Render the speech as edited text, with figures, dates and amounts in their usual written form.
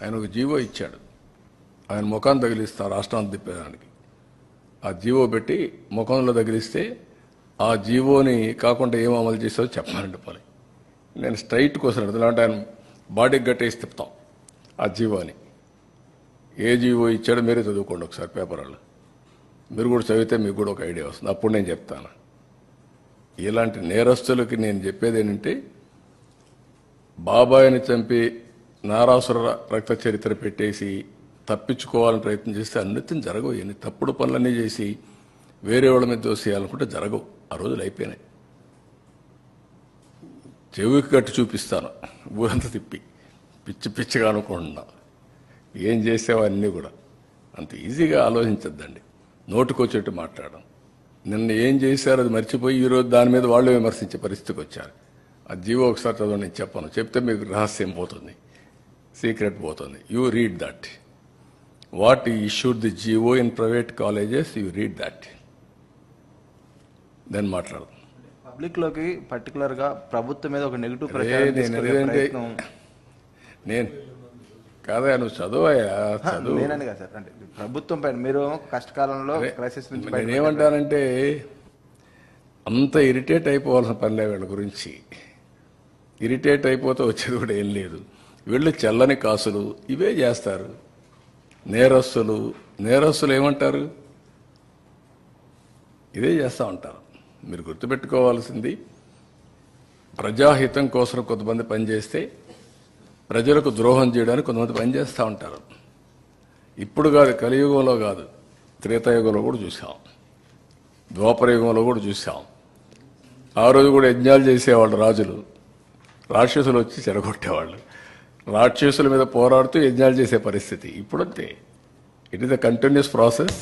ఆయన ఒక జీవో ఇచ్చాడు. ఆయన ముఖాన్ని తగిలిస్తా రాష్ట్రాన్ని తిప్పేదానికి. ఆ జీవో పెట్టి ముఖంలో తగిలిస్తే ఆ జీవోని కాకుండా ఏం అమలు చేసావో చెప్పాలంటే పని. నేను స్ట్రైట్ కోసం అంటే ఆయన బాడీకి గట్టేసి తిప్పుతాం ఆ జీవోని. ఏ జీవో ఇచ్చాడో మీరే చదువుకోండి ఒకసారి పేపర్లో. మీరు కూడా చదివితే మీకు కూడా ఒక ఐడియా వస్తుంది. అప్పుడు నేను చెప్తాను. ఇలాంటి నేరస్తులకి నేను చెప్పేది ఏంటంటే, బాబాయిని చంపి నారాసుర రక్త చరిత్ర పెట్టేసి తప్పించుకోవాలని ప్రయత్నం చేస్తే అన్నిటిని జరగవు. ఎన్ని తప్పుడు పనులన్నీ చేసి వేరే వాళ్ళ మీద దోసేయాలనుకుంటే జరగవు. ఆ రోజులు అయిపోయినాయి. చెవికి కట్టి చూపిస్తాను ఊరంతా తిప్పి, పిచ్చి పిచ్చిగా అనుకుంటున్నా. ఏం చేసావో అన్నీ కూడా అంత ఈజీగా ఆలోచించద్దండి. నోటుకొచ్చేట్టు మాట్లాడడం. నిన్న ఏం చేశారో అది మర్చిపోయి ఈరోజు దాని మీద వాళ్ళు విమర్శించే పరిస్థితికి వచ్చారు. ఆ జీవో ఒకసారి చదువు, నేను చెప్పను. చెప్తే మీకు రహస్యం పోతుంది, సీక్రెట్ పోతుంది. You read that. What issued the GO in private colleges, you read that, then మాట్లాడదాం. పబ్లిక్ లోకి పర్టికులర్ గా ప్రభుత్వం మీద ఒక నెగిటివ్ ప్రచారం నేను కాదా, నువ్వు చదువయ్యా, చదువు. నేనని కదా సార్, అంటే ప్రభుత్వం పైన మీరు కష్టకాలంలో క్రైసిస్ నుంచి నేనేమంటానంటే, అంత ఇరిటేట్ అయిపోవాల్సిన పనిలే వీళ్ళ గురించి. ఇరిటేట్ అయిపోతే వచ్చేది కూడా ఏం లేదు. వీళ్ళు చెల్లని కాసులు ఇవే చేస్తారు. నేరస్తులు ఏమంటారు, ఇదే చేస్తూ ఉంటారు. మీరు గుర్తుపెట్టుకోవాల్సింది, ప్రజాహితం కోసం కొంతమంది పనిచేస్తే ప్రజలకు ద్రోహం చేయడానికి కొంతమంది పనిచేస్తూ ఉంటారు. ఇప్పుడు కాదు, కలియుగంలో కాదు, త్రేతాయుగంలో కూడా చూసాం, ద్వాపరయుగంలో కూడా చూసాం. ఆ రోజు కూడా యజ్ఞాలు చేసేవాళ్ళు రాజులు, రాక్షసులు వచ్చి చెడగొట్టేవాళ్ళు. రాక్షసుల మీద పోరాడుతూ యజ్ఞాలు చేసే పరిస్థితి ఇప్పుడంతే. It is a continuous process.